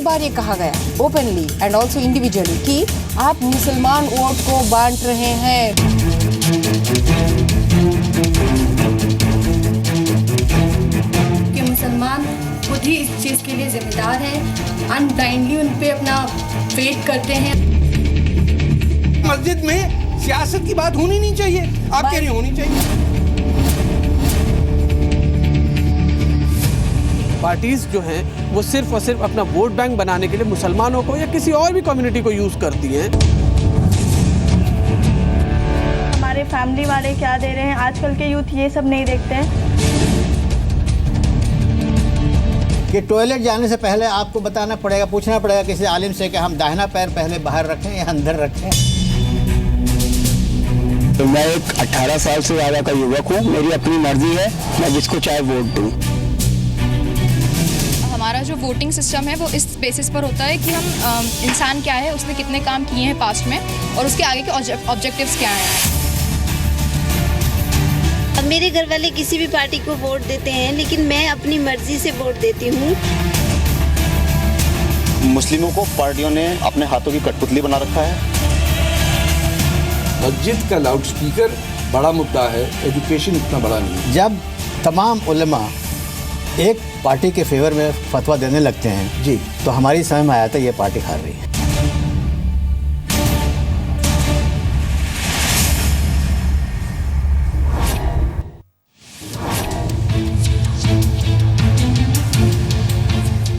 बार ये कहा गया ओपनली एंड ऑल्सो इंडिविजुअली कि आप मुसलमान वोट को बांट रहे हैं। कि मुसलमान खुद ही इस चीज़ के लिए जिम्मेदार हैं, अनब्लाइंडली उन पे अपना फेट करते हैं। मस्जिद में सियासत की बात होनी नहीं चाहिए, आप कह रही होनी चाहिए। पार्टीज जो हैं वो सिर्फ और सिर्फ अपना वोट बैंक बनाने के लिए मुसलमानों को या किसी और भी कम्युनिटी को यूज करती हैं। हमारे फैमिली वाले क्या दे रहे हैं, आजकल के यूथ ये सब नहीं देखते हैं। कि टॉयलेट जाने से पहले आपको बताना पड़ेगा, पूछना पड़ेगा किसी आलिम से कि हम दाहिना पैर पहले बाहर रखें या अंदर रखें। तो मैं एक 18 साल से ज़्यादा का युवक हूँ, मेरी अपनी मर्जी है, मैं जिसको चाहे वोट दूँ। हमारा जो वोटिंग सिस्टम है वो इस बेसिस पर होता है कि हम इंसान क्या है, उसने कितने काम किए हैं पास्ट में और उसके आगे के ऑब्जेक्टिव्स क्या हैं। अब मेरे घर वाले किसी भी पार्टी को वोट देते हैं, लेकिन मैं अपनी मर्जी से वोट देती हूँ। मुस्लिमों को पार्टियों ने अपने हाथों की कठपुतली बना रखा है। मस्जिद का लाउडस्पीकर बड़ा मुद्दा है, एजुकेशन इतना बड़ा नहीं है। जब तमाम उलमा एक पार्टी के फेवर में फतवा देने लगते हैं जी, तो हमारी समझ में आया था ये पार्टी हार रही है।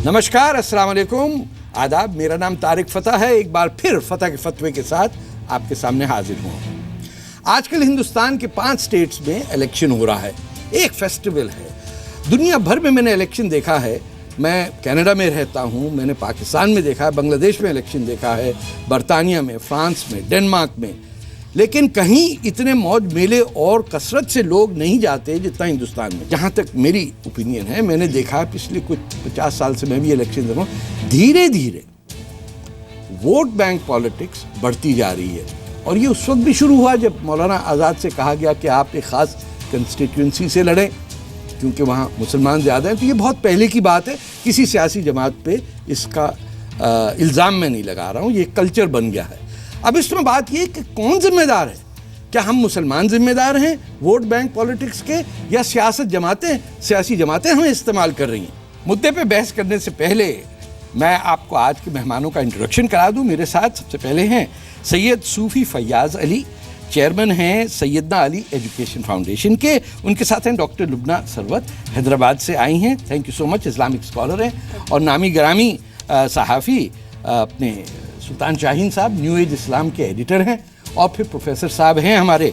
नमस्कार, अस्सलाम वालेकुम, आदाब। मेरा नाम तारिक फ़तह है। एक बार फिर फ़तह के फतवे के साथ आपके सामने हाजिर हूँ। आजकल हिंदुस्तान के 5 स्टेट्स में इलेक्शन हो रहा है, एक फेस्टिवल है। दुनिया भर में मैंने इलेक्शन देखा है। मैं कनाडा में रहता हूँ, मैंने पाकिस्तान में देखा है, बांग्लादेश में इलेक्शन देखा है, बरतानिया में, फ्रांस में, डेनमार्क में, लेकिन कहीं इतने मौज मेले और कसरत से लोग नहीं जाते जितना हिंदुस्तान में। जहाँ तक मेरी ओपिनियन है, मैंने देखा पिछले कुछ 50 साल से मैं भी इलेक्शन देख रहा हूँ, धीरे धीरे वोट बैंक पॉलिटिक्स बढ़ती जा रही है। और ये उस वक्त भी शुरू हुआ जब मौलाना आज़ाद से कहा गया कि आप एक ख़ास कंस्टिट्यूंसी से लड़ें क्योंकि वहाँ मुसलमान ज़्यादा हैं। तो ये बहुत पहले की बात है, किसी सियासी जमात पे इसका इल्ज़ाम मैं नहीं लगा रहा हूँ, ये कल्चर बन गया है। अब इसमें बात ये कि कौन जिम्मेदार है? क्या हम मुसलमान जिम्मेदार हैं वोट बैंक पॉलिटिक्स के, या सियासी जमातें हमें इस्तेमाल कर रही हैं? मुद्दे पे बहस करने से पहले मैं आपको आज के मेहमानों का इंट्रोडक्शन करा दूं। मेरे साथ सबसे पहले हैं सैयद सूफ़ी फैयाज़ अली, चेयरमैन हैं सैयदना अली एजुकेशन फाउंडेशन के। उनके साथ हैं डॉक्टर लुबना सरवत, हैदराबाद से आई हैं, thank you so much, Islamic scholar हैं। और नामी ग्रामी सहाफ़ी अपने सुल्तान शाहीन साहब न्यू एज इस्लाम के एडिटर हैं। और फिर प्रोफेसर साहब हैं हमारे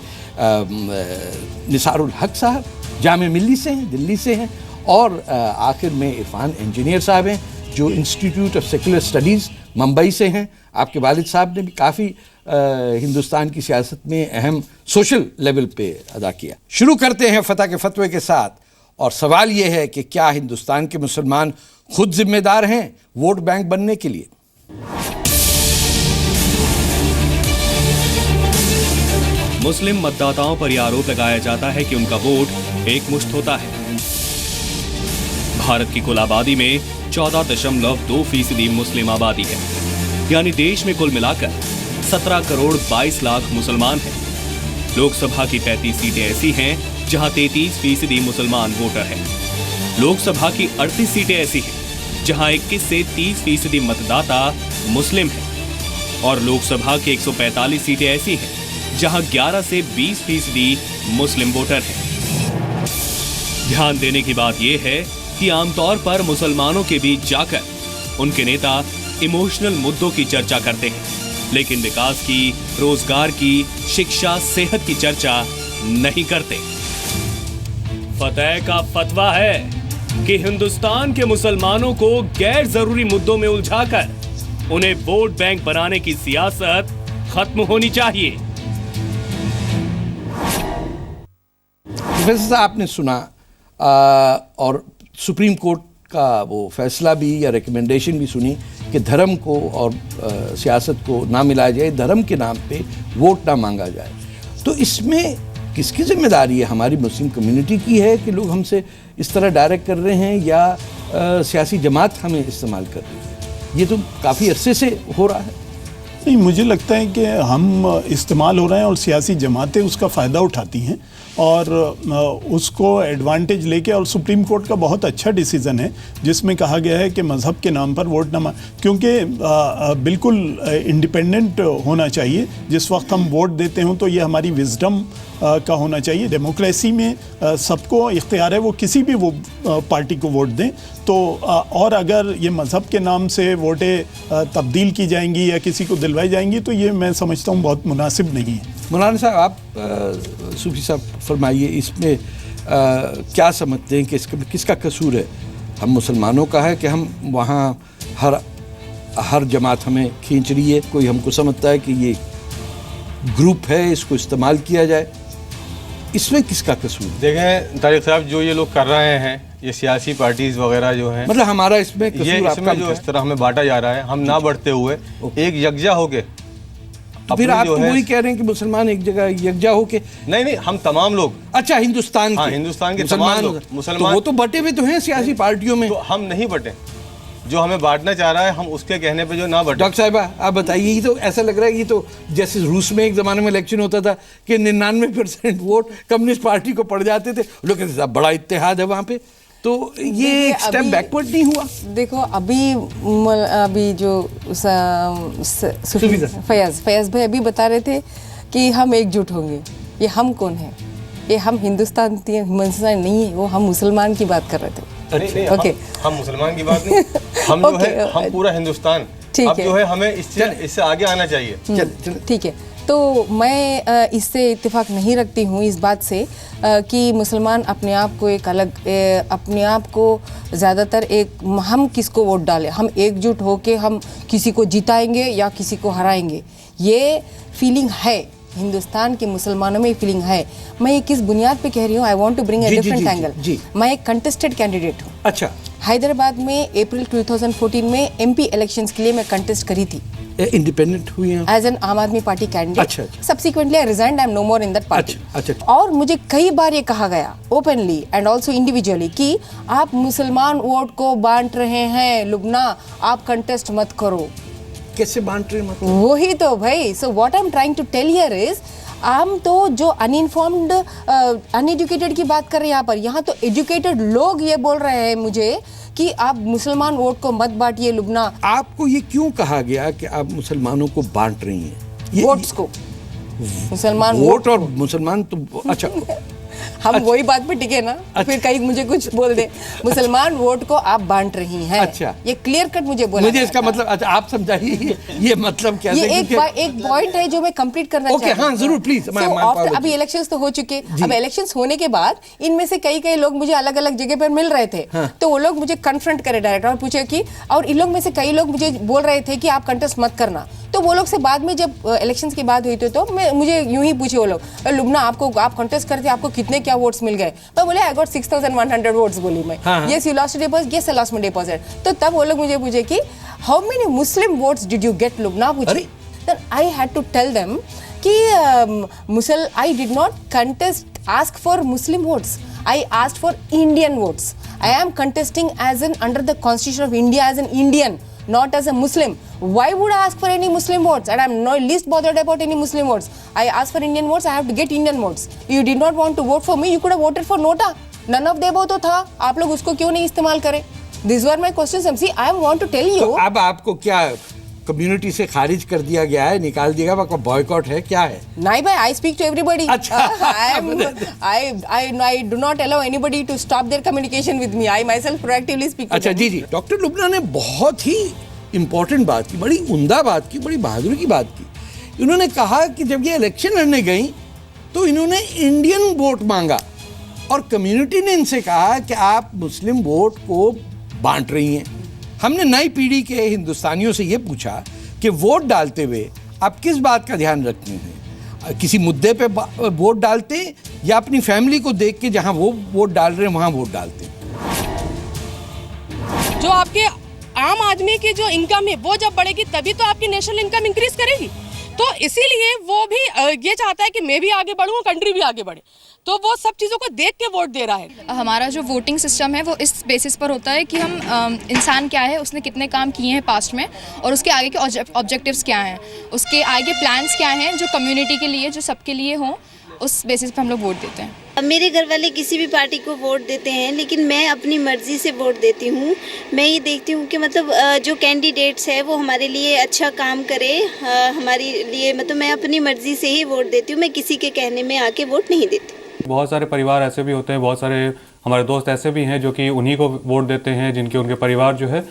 निसारुल हक साहब, जामे मिल्ली से हैं, दिल्ली से हैं। और आखिर में इरफान इंजीनियर साहब हैं जो institute of secular studies Mumbai से हैं। आपके वालिद साहब ने भी काफ़ी हिंदुस्तान की सियासत में अहम सोशल लेवल पे अदा किया। शुरू करते हैं फ़तह के फतवे के साथ। और सवाल ये है कि क्या हिंदुस्तान के मुसलमान खुद जिम्मेदार हैं वोट बैंक बनने के लिए? मुस्लिम मतदाताओं पर यह आरोप लगाया जाता है कि उनका वोट एक मुश्त होता है। भारत की कुल आबादी में 14.2% मुस्लिम आबादी है, यानी देश में कुल मिलाकर 17 करोड़ 22 लाख मुसलमान हैं। लोकसभा की 35 सीटें ऐसी हैं जहां 33% मुसलमान वोटर हैं। लोकसभा की 38 सीटें ऐसी हैं जहां 21 से 30% मतदाता मुस्लिम हैं। और लोकसभा की 145 सीटें ऐसी हैं जहां 11 से 20% मुस्लिम वोटर हैं। ध्यान देने की बात यह है कि आमतौर पर मुसलमानों के बीच जाकर उनके नेता इमोशनल मुद्दों की चर्चा करते हैं, लेकिन विकास की, रोजगार की, शिक्षा, सेहत की चर्चा नहीं करते। फतह का फतवा है कि हिंदुस्तान के मुसलमानों को गैर जरूरी मुद्दों में उलझाकर उन्हें वोट बैंक बनाने की सियासत खत्म होनी चाहिए। प्रोफेसर आपने सुना और सुप्रीम कोर्ट का वो फैसला भी या रिकमेंडेशन भी सुनी कि धर्म को और सियासत को ना मिलाया जाए, धर्म के नाम पे वोट ना मांगा जाए। तो इसमें किसकी जिम्मेदारी है? हमारी मुस्लिम कम्युनिटी की है कि लोग हमसे इस तरह डायरेक्ट कर रहे हैं, या सियासी जमात हमें इस्तेमाल कर रही है? ये तो काफ़ी अरसे से हो रहा है। नहीं, मुझे लगता है कि हम इस्तेमाल हो रहे हैं और सियासी जमातें उसका फ़ायदा उठाती हैं और उसको एडवांटेज लेके, और सुप्रीम कोर्ट का बहुत अच्छा डिसीज़न है जिसमें कहा गया है कि मज़हब के नाम पर वोट न, क्योंकि बिल्कुल इंडिपेंडेंट होना चाहिए। जिस वक्त हम वोट देते हों तो ये हमारी विजडम का होना चाहिए। डेमोक्रेसी में सबको इख्तियार है वो किसी भी वो पार्टी को वोट दें। तो और अगर ये मज़हब के नाम से वोटें तब्दील की जाएंगी या किसी को दिलवाई जाएंगी तो ये मैं समझता हूँ बहुत मुनासिब नहीं है। मौलाना साहब, आप सूफी साहब फरमाइए, इसमें क्या समझते हैं कि किसका कसूर है? हम मुसलमानों का है कि हम वहाँ हर जमात हमें खींच रही है, कोई हमको समझता है कि ये ग्रुप है, इसको इस्तेमाल किया जाए, इसमें किसका कसूर? देखें तारिक साहब, जो ये लोग कर रहे हैं, ये सियासी पार्टीज वगैरह जो हैं, मतलब हमारा इसमें कसूर, ये इसमें जो इस तरह हमें बांटा जा रहा है, हम ना बढ़ते हुए एक यकजा होके, तो फिर आप तो वही कह रहे हैं कि मुसलमान एक जगह यकजा होके? नहीं, हम तमाम लोग, अच्छा, हिंदुस्तान हाँ, हिंदुस्तान के तमाम लोग मुसलमान, तो वो तो बटे हुए तो हैं सियासी पार्टियों में। तो हम नहीं बटे, जो हमें बांटना चाह रहा है हम उसके कहने पे जो ना बटे। डॉक्टर साहिबा, आप बताइए, ये तो ऐसा लग रहा है, ये तो जैसे रूस में एक ज़माने में इलेक्शन होता था कि 99% वोट कम्युनिस्ट पार्टी को पड़ जाते थे, लोग कहते थे बड़ा इत्तेहाद है वहाँ पे, तो ये एक स्टेप बैकवर्ड नहीं हुआ? देखो, अभी जो फयाज भाई अभी बता रहे थे कि हम एकजुट होंगे। ये हम कौन है? ये हम हिंदुस्तान नहीं है, वो हम मुसलमान की बात कर रहे थे। नहीं, ओके, हम मुसलमान की बात नहीं, हम जो है हम पूरा हिंदुस्तान, अब जो है हमें इससे आगे आना चाहिए। ठीक है, तो मैं इससे इत्तेफाक नहीं रखती हूँ इस बात से कि मुसलमान अपने आप को एक अलग, अपने आप को ज़्यादातर एक, हम किसको वोट डालें, हम एकजुट होके हम किसी को जिताएंगे या किसी को हराएंगे, ये फीलिंग है हिंदुस्तान के मुसलमानों में, फीलिंग है। मैं ये किस बुनियाद पे कह रही हूँ? I want to bring a different angle. मैं एक कंटेस्टेड कैंडिडेट हूँ। अच्छा। हैदराबाद में अप्रैल 2014 में एमपी इलेक्शंस के लिए मैं कंटेस्ट करी थी। इंडिपेंडेंट हुई हैं as an Aam Aadmi Party candidate. अच्छा। Subsequently I resigned, I am no more in that party. अच्छा। और मुझे कई बार ये कहा गया ओपनली एंड ऑल्सो इंडिविजुअली कि आप मुसलमान वोट को बांट रहे हैं लुबना, आप कंटेस्ट मत करो। कैसे बांट रहे हैं? वही तो भाई। So what I am trying to tell here is, हम तो जो अनइन्फॉर्म्ड अनएजुकेटेड की बात कर रहे हैं यहाँ पर, यहाँ तो एजुकेटेड लोग ये बोल रहे हैं मुझे कि आप मुसलमान वोट को मत बांटिए लुबना। आपको ये क्यों कहा गया कि आप मुसलमानों को बांट रही हैं? वोट्स को, मुसलमान वोट और मुसलमान तो अच्छा हम वही बात पे टिके ना। फिर कहीं मुझे कुछ बोल दे, मुसलमान वोट को आप बांट रही हैं। अच्छा, ये क्लियर कट मुझे बोला। मुझे इसका मतलब, अच्छा आप समझाइए ये मतलब क्या? ये एक पॉइंट है जो मैं कंप्लीट करना चाहती हूँ। हाँ, जरूर प्लीज। अभी इलेक्शंस तो हो चुके, अब इलेक्शंस होने के बाद इनमें से कई लोग मुझे अलग अलग जगह पर मिल रहे थे। तो वो लोग मुझे कन्फ्रंट करे डायरेक्ट और पूछे कि, और इन लोग में से कई लोग मुझे बोल रहे थे कि आप कंटेस्ट मत करना। तो वो लोग से बाद में जब इलेक्शंस की बात हुई तो मुझे यूं ही पूछे वो लोग, लुबना आप कंटेस्ट करते, आपको कितने क्या वोट्स मिल गए? मैं बोले आई गॉट 6100 वोट्स बोली मैं। Yes you lost deposit, yes I lost my deposit. तो तब वो लोग मुझे पूछे कि how many Muslim votes did you get Lubna, पूछे। Then I had to tell them कि I did not contest ask for Muslim votes, I asked for Indian votes. I am contesting as an under the Constitution of India as an Indian, not as a Muslim. Why would I ask for any Muslim votes? And I'm not least bothered about any Muslim votes. I asked for Indian votes. I have to get Indian votes. You did not want to vote for me. You could have voted for Nota. None of them तो था. आप लोग उसको क्यों नहीं इस्तेमाल करें? These were my questions. See, I want to tell you. तो अब आपको क्या कम्युनिटी से खारिज कर दिया गया है, निकाल दिया गया, आपका बॉयकॉट है, क्या है? नहीं भाई, आई स्पीक टू एवरीबॉडी। अच्छा। I do not allow anybody to stop their communication with me. I myself proactively speak to अच्छा them. जी। डॉक्टर लुबना ने बहुत ही इम्पोर्टेंट बात की, बड़ी उम्दा बात की, बड़ी बहादुरी की बात की। इन्होंने कहा कि जब ये इलेक्शन लड़ने गई तो इन्होंने इंडियन वोट मांगा और कम्युनिटी ने इनसे कहा कि आप मुस्लिम वोट को बांट रही हैं। हमने नई पीढ़ी के हिंदुस्तानियों से ये पूछा कि वोट डालते हुए आप किस बात का ध्यान रखते हैं? किसी मुद्दे पे वोट डालते हैं या अपनी फैमिली को देख के जहां वो वोट डाल रहे हैं वहां वोट डालते हैं? जो आपके आम आदमी की जो इनकम है वो जब बढ़ेगी तभी तो आपकी नेशनल इनकम इंक्रीज करेगी। तो इसीलिए वो भी ये चाहता है कि मैं भी आगे बढ़ूँ, कंट्री भी आगे बढ़े, तो वो सब चीज़ों को देख के वोट दे रहा है। हमारा जो वोटिंग सिस्टम है वो इस बेसिस पर होता है कि हम इंसान क्या है, उसने कितने काम किए हैं पास्ट में और उसके आगे के ऑब्जेक्टिव्स क्या हैं, उसके आगे प्लान्स क्या हैं जो कम्युनिटी के लिए, जो सबके लिए हों, उस बेसिस पर हम लोग वोट देते हैं। मेरे घर वाले किसी भी पार्टी को वोट देते हैं, लेकिन मैं अपनी मर्जी से वोट देती हूँ। मैं ये देखती हूँ कि मतलब जो कैंडिडेट्स है वो हमारे लिए अच्छा काम करे, हमारे लिए, मतलब मैं अपनी मर्जी से ही वोट देती हूँ, मैं किसी के कहने में आके वोट नहीं देती। बहुत सारे परिवार ऐसे भी होते हैं, बहुत सारे हमारे दोस्त ऐसे भी हैं जो कि उन्हीं को वोट देते हैं, जिनके उनके परिवार जो है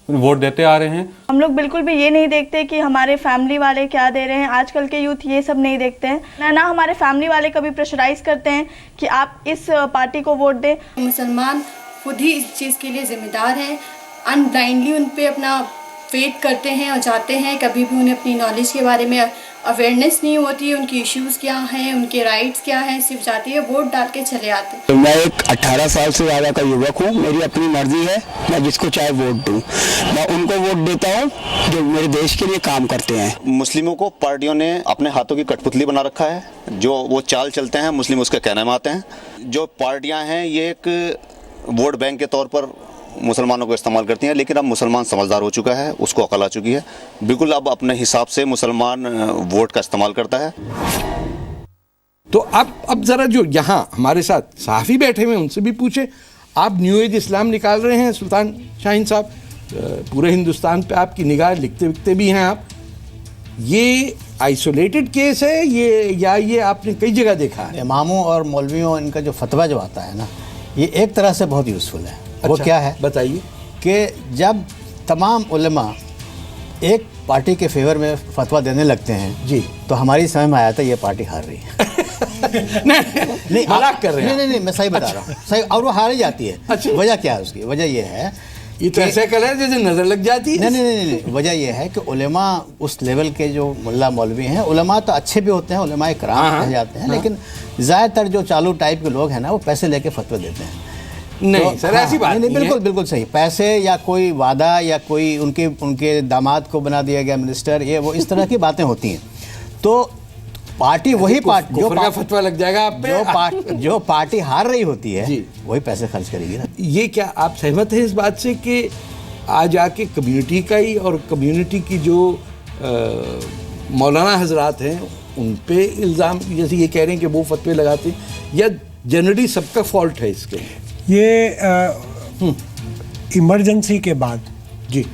वोट देते आ रहे हैं। हम लोग बिल्कुल भी ये नहीं देखते कि हमारे फैमिली वाले क्या दे रहे हैं। आजकल के यूथ ये सब नहीं देखते हैं ना हमारे फैमिली वाले कभी प्रेशराइज करते हैं कि आप इस पार्टी को वोट दें। मुसलमान खुद ही इस चीज़ के लिए जिम्मेदार हैं, अनब्लाइंडली उन पे अपना फेथ करते हैं और जाते हैं। कभी भी उन्हें अपनी नॉलेज के बारे में अवेयरनेस नहीं होती है, उनकी इश्यूज़ क्या हैं, उनके राइट्स क्या हैं, सिर्फ जाते हैं वोट डाल के चले आते हैं। तो मैं एक 18 साल से ज़्यादा का युवक हूँ, मेरी अपनी मर्जी है, मैं जिसको चाहे वोट दूँ। मैं उनको वोट देता हूँ जो मेरे देश के लिए काम करते हैं। मुस्लिमों को पार्टियों ने अपने हाथों की कठपुतली बना रखा है, जो वो चाल चलते हैं मुस्लिम उसके कहने में आते हैं। जो पार्टियाँ हैं ये एक वोट बैंक के तौर पर मुसलमानों को इस्तेमाल करती हैं, लेकिन अब मुसलमान समझदार हो चुका है, उसको अकल आ चुकी है, बिल्कुल अब अपने हिसाब से मुसलमान वोट का इस्तेमाल करता है। तो अब जरा जो यहाँ हमारे साथ सहाफ़ी बैठे हुए हैं उनसे भी पूछे, आप न्यू एज इस्लाम निकाल रहे हैं सुल्तान शाहीन साहब, पूरे हिंदुस्तान पे आपकी निगाह, लिखते विखते भी हैं आप, ये आइसोलेटेड केस है ये आपने कई जगह देखा है? इमामों और मौलवियों इनका जो फतवा जो आता है ना, ये एक तरह से बहुत यूज़फुल है। वो क्या है बताइए कि जब तमाम उलमा एक पार्टी के फेवर में फतवा देने लगते हैं जी, तो हमारी समझ में आया था ये पार्टी हार रही है। नहीं मजाक कर रहे हैं? नहीं मैं सही बता रहा हूँ, सही, और वो हार ही जाती है। वजह क्या है उसकी? वजह ये है, ये तो ऐसा कलर है जैसे नजर लग जाती है। नहीं, वजह ये है कि उलेमा उस लेवल के जो मुल्ला मौलवी हैं, उलेमा तो अच्छे भी होते हैं, उलेमा किराम कहे जाते हैं, लेकिन ज़्यादातर जो चालू टाइप के लोग हैं ना, वो पैसे लेके फतवे देते हैं। नहीं तो, सर ऐसी बात नहीं, बिल्कुल सही। पैसे या कोई वादा या कोई उनके दामाद को बना दिया गया मिनिस्टर, ये वो इस तरह की बातें होती हैं। तो पार्टी वही पार्टी जो फतवा लग जाएगा आप पे, जो पार्टी हार रही होती है वही पैसे खर्च करेगी ना। ये क्या आप सहमत हैं इस बात से कि आज आके कम्युनिटी का ही और कम्युनिटी की जो मौलाना हजरात हैं उन पे इल्ज़ाम, जैसे ये कह रहे हैं कि वो फतवे लगाते हैं, या जनरली सबका फॉल्ट है इसके? ये इमरजेंसी के बाद जी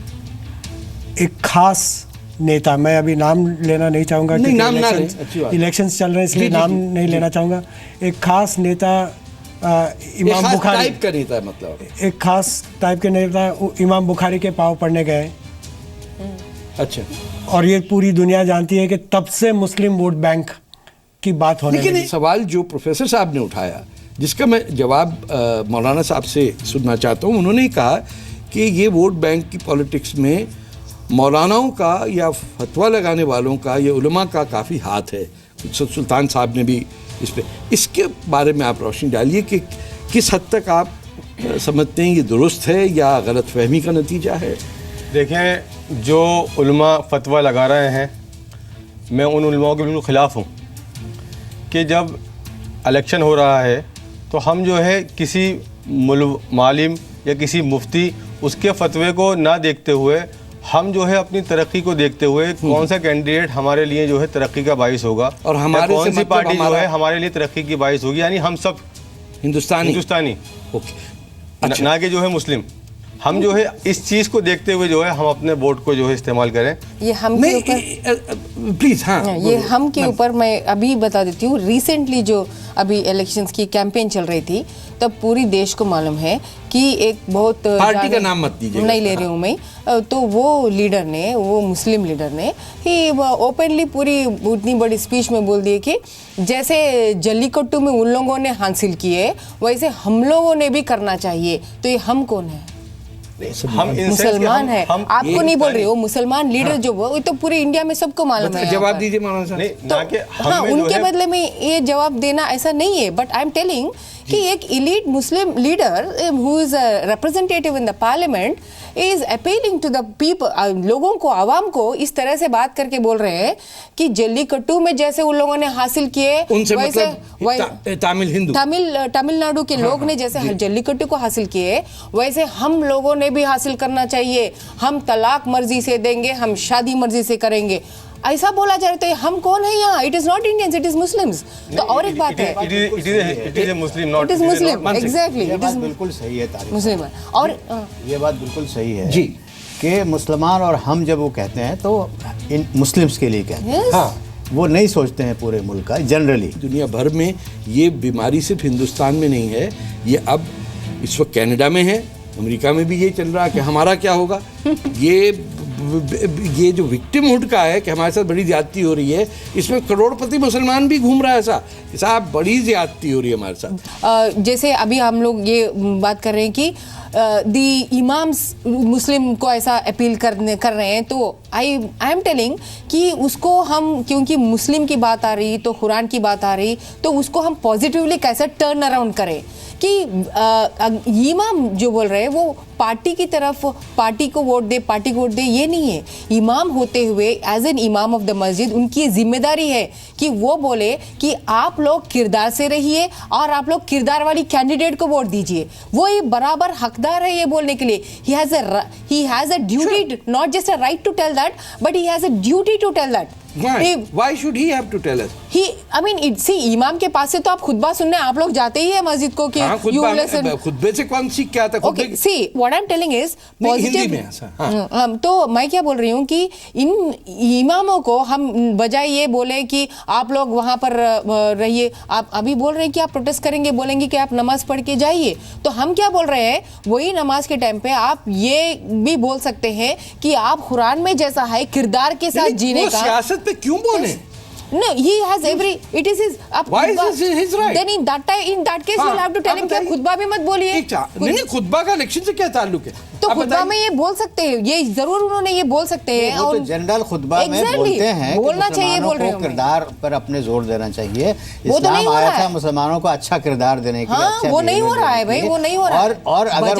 एक खास नेता, मैं अभी नाम लेना नहीं चाहूँगा क्योंकि इलेक्शंस चल रहे हैं, इसलिए नाम नहीं लेना चाहूँगा। एक खास नेता इमाम बुखारी टाइप का नेता, मतलब एक खास टाइप के नेता इमाम बुखारी के पाँव पड़ने गए। अच्छा। और ये पूरी दुनिया जानती है कि तब से मुस्लिम वोट बैंक की बात होने लगी। लेकिन सवाल जो प्रोफेसर साहब ने उठाया, जिसका मैं जवाब मौलाना साहब से सुनना चाहता हूँ, उन्होंने कहा कि ये वोट बैंक की पॉलिटिक्स में मौलानाओं का या फतवा लगाने वालों का या उलमा का काफ़ी हाथ है। सुल्तान साहब ने भी इस पे, इसके बारे में आप रोशनी डालिए कि किस हद तक आप समझते हैं ये दुरुस्त है या गलत फहमी का नतीजा है? देखें, जो उलमा फतवा लगा रहे हैं, मैं उन उलमाओं के बिल्कुल ख़िलाफ़ हूँ कि जब इलेक्शन हो रहा है तो हम जो है किसी मालिम या किसी मुफ्ती उसके फतवे को ना देखते हुए, हम जो है अपनी तरक्की को देखते हुए कौन सा कैंडिडेट हमारे लिए जो है तरक्की का बाइस होगा और हमारे कौन सी पार्टी जो है हमारे लिए तरक्की की बाइस होगी, यानी हम सब हिंदुस्तानी अच्छा। ना कि जो है मुस्लिम, हम जो है इस चीज़ को देखते हुए जो है हम अपने वोट को जो है इस्तेमाल करें। ये हम के ऊपर प्लीज, हाँ, ये हम के ऊपर मैं अभी बता देती हूँ। रिसेंटली जो अभी इलेक्शंस की कैंपेन चल रही थी, तब पूरी देश को मालूम है कि एक बहुत पार्टी का नाम मत दीजिए, नहीं ले रही हूँ मैं, तो वो लीडर ने, वो मुस्लिम लीडर ने ही ओपनली पूरी उतनी बड़ी स्पीच में बोल दिए कि जैसे जल्लीकट्टू में उन लोगों ने हासिल किए वैसे हम लोगों ने भी करना चाहिए। तो ये हम कौन है? हम मुसलमान है। आपको नहीं बोल रही हो, मुसलमान लीडर जो वो तो पूरे इंडिया में सबको मालूम है। जवाब दीजिए मौलाना साहब। तो हाँ, उनके बदले में ये जवाब देना ऐसा नहीं है, बट आई एम टेलिंग कि एक elite Muslim leader who is a representative in the parliament is appealing to the people, लोगों को, आवाम को इस तरह से बात करके बोल रहे हैं कि जल्लीकट्टू में जैसे उन लोगों ने हासिल किए, उनसे वैसे मतलब तमिलनाडु के लोग ने जैसे जल्लीकट्टू को हासिल किए, वैसे हम लोगों ने भी हासिल करना चाहिए। हम तलाक मर्जी से देंगे, हम शादी मर्जी से करेंगे, ऐसा बोला जा रहा है। हम कौन है यहाँ? It is not Indians, it is Muslims. तो और एक बात है, it is Muslim, not it is Muslim, exactly, ये बात बिल्कुल सही है तारिक, मुस्लिम। और ये बात बिल्कुल सही है जी कि मुसलमान और हम जब वो कहते हैं तो इन मुस्लिम्स के लिए कहते हैं। हाँ, वो नहीं सोचते हैं पूरे मुल्क का। जनरली दुनिया भर में ये बीमारी सिर्फ हिंदुस्तान में नहीं है, ये अब इस वक्त कनाडा में है, अमेरिका में भी ये चल रहा है कि हमारा क्या होगा। ये जो विक्टिमहुड का है कि हमारे साथ बड़ी ज्यादती हो रही है, इसमें करोड़पति मुसलमान भी घूम रहा है ऐसा, साहब बड़ी ज्यादती हो रही है हमारे साथ। जैसे अभी हम लोग ये बात कर रहे हैं कि दी इमाम्स मुस्लिम को ऐसा अपील कर रहे हैं, तो आई एम टेलिंग कि उसको हम, क्योंकि मुस्लिम की बात आ रही तो कुरान की बात आ रही, तो उसको हम पॉजिटिवली कैसे टर्न अराउंड करें कि इमाम जो बोल रहे हैं वो पार्टी की तरफ, पार्टी को वोट दे, ये नहीं है। इमाम होते हुए एज एन इमाम ऑफ द मस्जिद उनकी जिम्मेदारी है कि वो बोले कि आप लोग किरदार से रहिए और आप लोग किरदार वाली कैंडिडेट को वोट दीजिए। वो ये बराबर हकदार है ये बोलने के लिए। He has a duty, not just a right to tell that, but he has a duty to tell that. Why should he have to tell us? इमाम के पास से तो आप खुतबा सुनने आप लोग जाते ही है मस्जिद को कि खुतबे से कौन सीख क्या था? Okay, see, what I'm telling is positive। तो मैं क्या बोल रही हूँ कि इन इमामों को हम बजाय ये बोले कि आप लोग वहाँ पर रहिए, आप अभी बोल रहे हैं कि आप प्रोटेस्ट करेंगे, बोलेंगे कि आप नमाज पढ़ के जाइए, तो हम क्या बोल रहे हैं, वही नमाज के टाइम पे आप ये भी बोल सकते हैं कि आप कुरान में जैसा है किरदार के साथ जीने का। सियासत पे क्यों बोले? No, he has every. It is his. Why is this his right? Then in that case, you'll have to tell him कि आप खुतबा भी मत बोलिए। नहीं, खुतबा का इलेक्शन से क्या ताल्लुक है? तो खुतबा में ये बोल सकते हैं, ये जरूर उन्होंने ये बोल सकते हैं। और तो जनरल खुतबा में बोलते हैं बोलना चाहिए, बोल रहे हैं, किरदार पर अपने जोर देना चाहिए। इस्लाम आया था मुसलमानों को अच्छा किरदार देने के लिए। वो नहीं हो रहा है भाई, वो नहीं हो रहा है। और अगर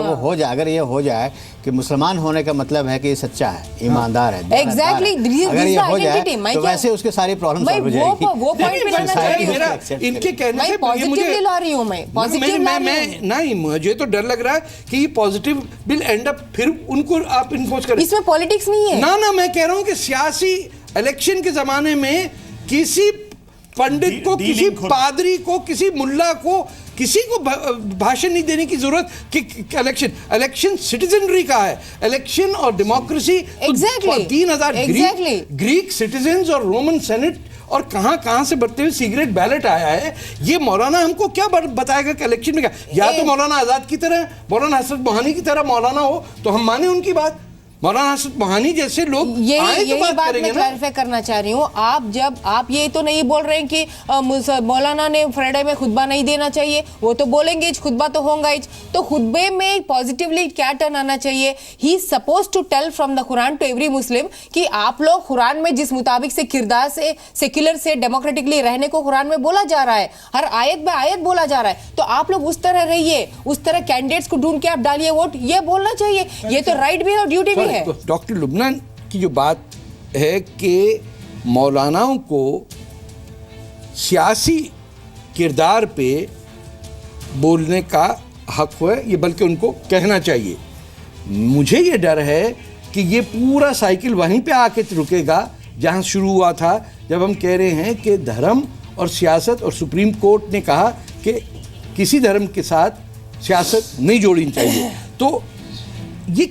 वो हो जाए, अगर ये हो जाए कि मुसलमान होने का मतलब है कि सच्चा है, ईमानदार है, एग्जैक्टली, अगर ये हो जाए तो वैसे उसके सारी प्रॉब्लम सॉल्व हो जाएगी। वो पॉइंट पे लाना चाहिए। इनके कहने से पॉजिटिवली ला रही हूं मैं, पॉजिटिव ला रही हूं। नहीं, मुझे तो डर लग रहा है कि ये पॉजिटिव विल एंड अप, फिर उनको आप इन्फोर्स करें। इसमें पॉलिटिक्स नहीं है ना, मैं कह रहा हूं कि सियासी इलेक्शन के जमाने में किसी पंडित को, किसी पादरी को, किसी मुल्ला को, किसी को भाषण नहीं देने की जरूरत कि इलेक्शन सिटीजनरी का है। इलेक्शन और डेमोक्रेसी 3000 ग्रीक सिटीजन्स और रोमन सेनेट और कहां से बढ़ते हुए सीक्रेट बैलेट आया है। ये मौलाना हमको क्या बताएगा कि इलेक्शन में क्या? या तो मौलाना आजाद की तरह, मौलाना हसरत मोहानी की तरह मौलाना हो तो हम माने उनकी बात। मौलाना हसरत मोहानी जैसे लोग यही बात मैं क्लैरिफाई करना चाह रही हूँ। आप ये तो नहीं बोल रहे हैं कि मौलाना ने फ्राइडे में खुतबा नहीं देना चाहिए, वो तो बोलेंगे खुतबा तो होगा ही। तो खुतबे में पॉजिटिवली क्या टर्न आना चाहिए? He suppose to tell from the Quran to every Muslim कि आप लोग कुरान में जिस मुताबिक से किरदार से, सेक्युलर से डेमोक्रेटिकली रहने को कुरान में बोला जा रहा है, हर आयत में आयत बोला जा रहा है, तो आप लोग उस तरह रहिए, उस तरह कैंडिडेट्स को ढूंढ के आप डालिए वोट, ये बोलना चाहिए। ये तो राइट भी है और ड्यूटी भी है। डॉक्टर लुबना की जो बात है कि मौलानाओं को सियासी किरदार पे बोलने का हक है, ये बल्कि उनको कहना चाहिए। मुझे ये डर है कि ये पूरा साइकिल वहीं पे आके रुकेगा जहां शुरू हुआ था, जब हम कह रहे हैं कि धर्म और सियासत, और सुप्रीम कोर्ट ने कहा कि किसी धर्म के साथ सियासत नहीं जोड़नी चाहिए। तो ये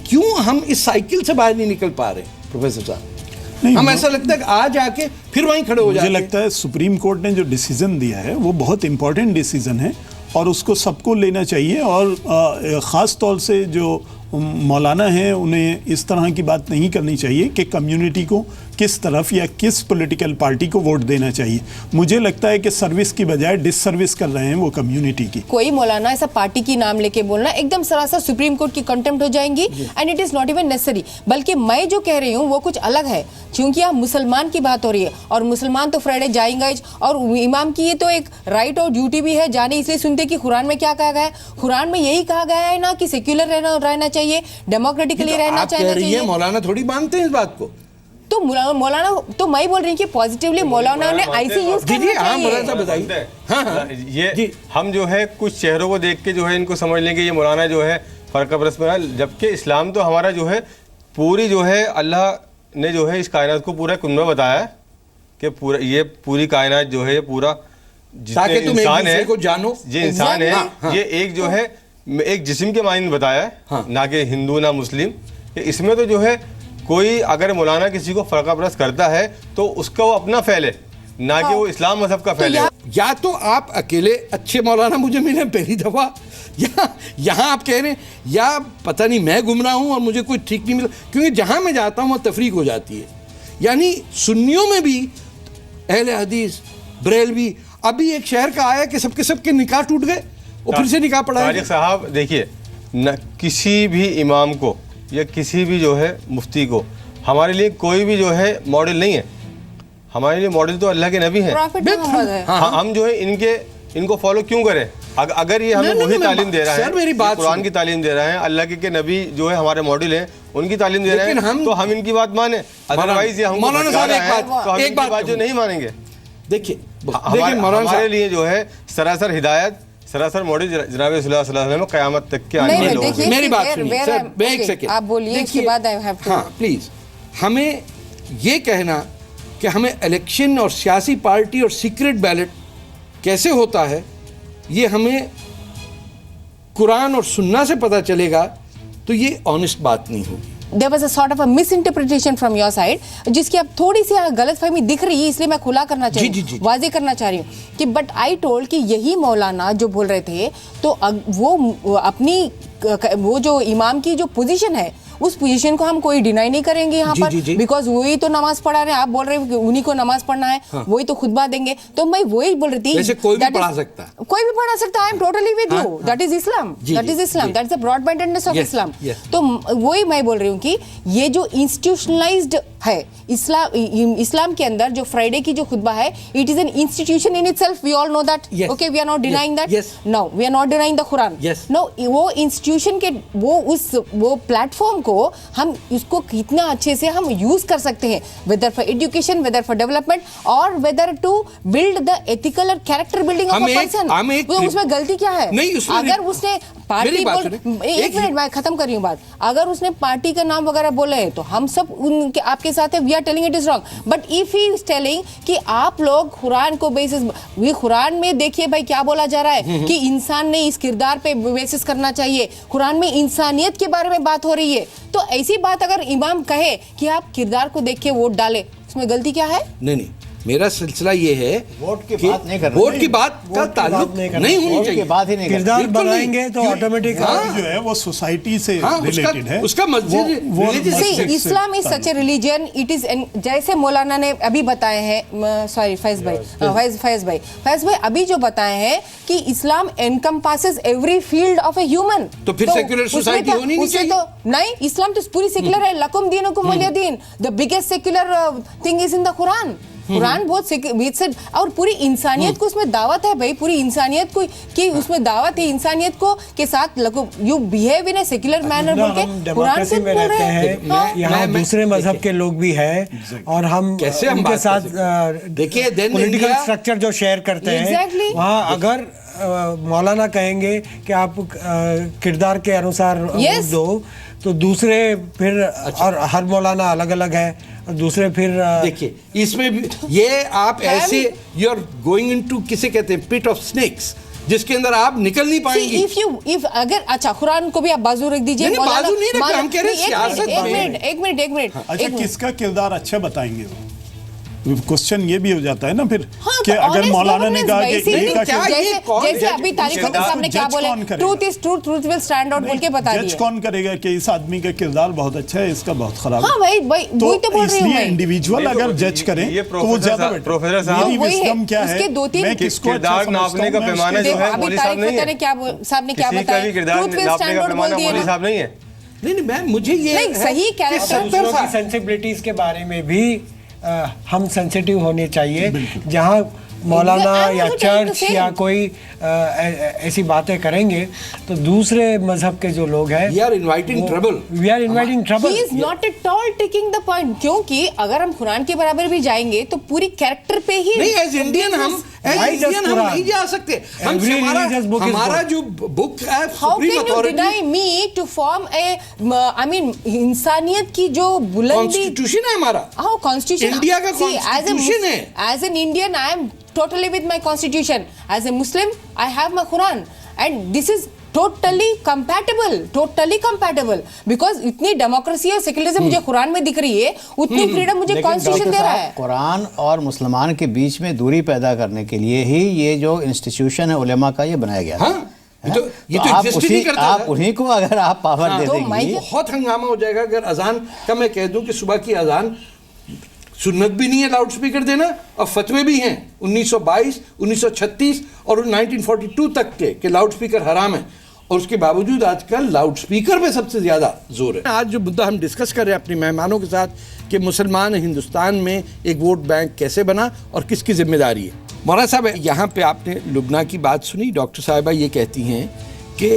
क्यों हम इस साइकिल से बाहर नहीं निकल पा रहे प्रोफेसर साहब? हम ऐसा लगता है कि आज आके फिर वहीं खड़े हो जाते हैं। मुझे लगता है सुप्रीम कोर्ट ने जो डिसीजन दिया है वो बहुत इंपॉर्टेंट डिसीजन है और उसको सबको लेना चाहिए। और ख़ास तौर से जो मौलाना हैं उन्हें इस तरह की बात नहीं करनी चाहिए कि कम्युनिटी को किस तरफ या किस पॉलिटिकल पार्टी को वोट देना चाहिए। मुझे लगता है कि सर्विस की बजाय डिससर्विस कर रहे हैं वो कम्युनिटी की। कोई मौलाना ऐसा पार्टी की नाम लेके बोलना एकदम सरासर सुप्रीम कोर्ट की कंटेम्प्ट हो जाएंगी and it is not even necessary. बल्कि मैं जो कह रही हूँ वो कुछ अलग है, क्योंकि यहाँ मुसलमान की बात हो रही है और मुसलमान तो फ्राइडे जाएंगे और इमाम की ये तो एक राइट और ड्यूटी भी है जाने, इसलिए सुनते कि कुरान में क्या कहा गया है। कुरान में यही कहा गया है ना कि सेक्युलर रहना चाहिए, डेमोक्रेटिकली रहना चाहिए। मौलाना थोड़ी मानते हैं इस बात को। तो मौलाना तो मैं बोल रही हूँ कि पॉजिटिवली मौलाना ने ऐसे यूज करना चाहिए। हाँ, ये हम जो है कुछ चेहरों को देख के जो है इनको समझ लेंगे ये मौलाना जो है फर्क परस्त में, जबकि इस्लाम तो हमारा जो है पूरी जो है अल्लाह ने जो है इस कायनात को पूरा कुनबा बताया है कि पूरा ये पूरी कायनात जो है पूरा जितने इंसान है को जानो, ये इंसान है ये एक जो है एक जिस्म के मायने बताया है, ना कि हिंदू ना मुस्लिम। इसमें तो जो है कोई अगर मौलाना किसी को फर्का परस्त करता है तो उसका वो अपना फैल है, ना कि वो इस्लाम मजहब का फैल है। या तो आप अकेले अच्छे मौलाना मुझे मिले पहली दफा, या यहाँ आप कह रहे हैं, या पता नहीं मैं गुमराह हूँ और मुझे कोई ठीक नहीं मिला, क्योंकि जहाँ मैं जाता हूँ वहाँ तफरीक हो जाती है। यानी सुन्नियों में भी अहले हदीस बरेलवी, अभी एक शहर का आया कि सबके सबके निकाह टूट गए और फिर से निकाह पढ़ा। तारिक साहब देखिए, न किसी भी इमाम को या किसी भी जो है मुफ्ती को हमारे लिए कोई भी जो है मॉडल नहीं है। हमारे लिए मॉडल तो अल्लाह के नबी हैं। हम जो है इनको फॉलो क्यों करें? अगर ये हमें वही तालीम दे रहा है, मेरी बात कुरान की तालीम दे रहा है, अल्लाह के नबी जो है हमारे मॉडल हैं उनकी तालीम दे रहे हैं, तो हम इनकी बात माने। अदरवाइज ये हम एक बात जो नहीं मानेंगे। देखिए हमारे लिए जो है सरासर हिदायत, सरासर मॉडल जनाब सल्लल्लाहु अलैहि वसल्लम क़यामत तक के आने वाले लोग हैं। मेरी बात सुनिए सर, मैं एक सेकंड आप बोलिए, इसके बाद आई हैव टू। हाँ प्लीज, हमें ये कहना कि हमें इलेक्शन और सियासी पार्टी और सीक्रेट बैलेट कैसे होता है ये हमें कुरान और सुन्ना से पता चलेगा, तो ये ऑनेस्ट बात नहीं होगी। There was a sort of a misinterpretation from your side, जिसकी अब थोड़ी सी गलतफहमी दिख रही है, इसलिए मैं खुला करना चाह रही हूँ, वाजे करना चाह रही हूँ कि बट आई टोल्ड कि यही मौलाना जो बोल रहे थे, तो वो अपनी वो जो इमाम की जो पोजीशन है उस पोजीशन को हम कोई डिनाई नहीं करेंगे यहाँ पर, बिकॉज वही तो नमाज पढ़ा रहे हैं। आप बोल रहे हो कि उन्हीं को नमाज पढ़ना है, वही तो खुतबा देंगे, तो मैं वही बोल रही थी। वैसे कोई भी पढ़ा सकता है, कोई भी पढ़ा सकता है। I am totally with you, that is Islam, that is Islam, that is the broad mindedness of Islam. तो वही मैं बोल रही हूँ कि ये जो इंस्टीट्यूशनलाइज्ड है इस्लाम के अंदर जो फ्राइडे की जो खुतबा है, it is an institution in itself, we all know that, okay, we are not denying that, no we are not denying the Quran, no, वो इंस्टीट्यूशन के वो प्लेटफॉर्म को हम उसको कितना अच्छे से हम यूज कर सकते हैं, whether for education, whether for development, और whether to build the ethical और character building of a person. तो उसमें गलती क्या है? अगर उसने पार्टी बोल, एक मिनट मैं खत्म कर रही हूँ बात, अगर उसने पार्टी का नाम वगैरह बोले हैं तो हम सब उनके आपके साथ है, we are telling it is wrong, but if he is telling कि आप लोग कुरान को बेसिस, वी कुरान में देखिए भाई क्या बोला जा रहा है कि इंसान ने इस किरदार पे बेसिस करना चाहिए, कुरान में इंसानियत के बारे में बात हो रही है, तो ऐसी बात अगर इमाम कहे कि आप किरदार को देख के वोट डाले, उसमें गलती क्या है? नहीं, मेरा सिलसिला ये है वोट की बात नहीं करना, वोट की बात का ताल्लुक नहीं होनी चाहिए, बात ही नहीं, किरदार बनाएंगे तो ऑटोमेटिक जो है वो सोसाइटी से रिलेटेड है, उसका मस्जिद। Islam is such a religion, it is, जैसे मौलाना ने अभी बताए हैं, सॉरी फैज भाई अभी जो बताए हैं कि Islam encompasses every field of a human, तो फिर सेक्युलर सोसाइटी होनी नहीं चाहिए? तो नहीं, इस्लाम तो पूरी सेक्युलर है, लकुम दीनुकुम वलिय दीन, the biggest secular thing is in the Quran. Quran बहुत और पूरी इंसानियत को उसमें दावत है भाई, पूरी इंसानियत को कि उसमें दावत है इंसानियत को के साथ, you behave in A secular manner बोल के कुरान से बोल रहे हैं। यहाँ दूसरे मजहब के लोग भी हैं और हम कैसे उनके साथ देखिए पॉलिटिकल स्ट्रक्चर जो शेयर करते हैं, वहाँ अगर मौलाना कहेंगे कि आप किरदार के अनुसार दो, तो दूसरे फिर और हर मौलाना अलग अलग है, दूसरे फिर देखिए इसमें भी ये आप ऐसे यू आर गोइंग इनटू, किसे कहते हैं, पिट ऑफ स्नेक्स, जिसके अंदर आप निकल नहीं पाएंगे। इफ अगर अच्छा कुरान को भी आप बाजू रख दीजिए, बाजू नहीं रखते, हम कह रहे हैं सियासत में। एक मिनट अच्छा, किसका किरदार अच्छा बताएंगे वो? क्वेश्चन ये भी हो जाता है ना फिर हाँ, कि तो अगर मौलाना ने कहा कि जैसे अभी तारिक फतेह साहब ने क्या बोले, truth is truth, truth will stand out बोल के बता दिया। जज कौन करेगा कि इस आदमी का किरदार बहुत अच्छा है, इसका बहुत खराब है? हाँ भाई वही तो बोल रही हूँ इसलिए इंडिविजुअल अगर जज करें तो वो ज्यादा बेटर। प्रोफेसर साहब मेरी विजडम क्या है, मैं किसको किरदार नापने का पैमाना जो है मौलवी साहब नहीं है। साहब ने क्या बताया, ट्रूथ विल स्टैंड आउट बोल दिया मौलवी साहब नहीं है। नहीं मैं मुझे ये नहीं सही कैरेक्टर दूसरों की सेंसिबिलिटीज के बारे में भी हम सेंसिटिव होने चाहिए। जहाँ मौलाना या चर्च या कोई ऐसी बातें करेंगे तो दूसरे मजहब के जो लोग हैं we are inviting trouble. He is not at all taking the point, क्योंकि अगर हम कुरान के बराबर भी जाएंगे तो पूरी कैरेक्टर पे ही नहीं, एज इंडियन हम नहीं जा सकते। हमारा जो बुक है supreme authority, deny me to form a I mean इंसानियत की जो बुलंदी कॉन्स्टिट्यूशन है हमारा। हाँ कॉन्स्टिट्यूशन इंडिया का कॉन्स्टिट्यूशन है। As an Indian I am totally with my constitution. As a Muslim, I have my Quran, and this is totally compatible because इतनी डेमोक्रेसी और सेक्युलरिज्म मुझे कुरान में दिख रही है, उतनी फ्रीडम मुझे कॉन्स्टिट्यूशन दे रहा है। कुरान और मुसलमान के बीच में दूरी पैदा करने के लिए ही ये जो इंस्टीट्यूशन है उलेमा का ये बनाया गया। हाँ? ये तो एग्जिस्ट नहीं करता। आप उन्हीं को अगर आप पावर दे देंगे, बहुत हंगामा हो जाएगा। अगर अजान का मैं कह दूं कि सुबह की अजान सुन्नत भी नहीं है लाउड स्पीकर देना, और फतवे भी हैं 1922, 1936 और 1942 तक के लाउड स्पीकर हराम है, और उसके बावजूद आजकल लाउड स्पीकर पे सबसे ज़्यादा जोर है। आज जो मुद्दा हम डिस्कस कर रहे हैं अपने मेहमानों के साथ कि मुसलमान हिंदुस्तान में एक वोट बैंक कैसे बना और किसकी जिम्मेदारी है। मौलाना साहब, यहाँ पे आपने लुबना की बात सुनी। डॉक्टर साहिबा ये कहती हैं कि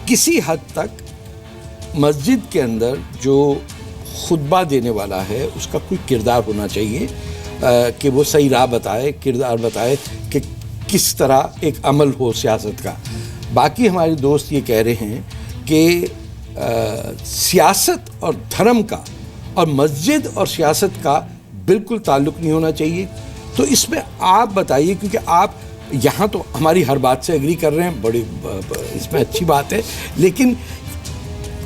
किसी हद तक मस्जिद के अंदर जो खुतबा देने वाला है उसका कोई किरदार होना चाहिए, कि वो सही राह बताए, किरदार बताए कि किस तरह एक अमल हो सियासत का। बाकी हमारे दोस्त ये कह रहे हैं कि सियासत और धर्म का और मस्जिद और सियासत का बिल्कुल ताल्लुक़ नहीं होना चाहिए। तो इसमें आप बताइए, क्योंकि आप यहाँ तो हमारी हर बात से एग्री कर रहे हैं, बड़ी इसमें अच्छी बात है, लेकिन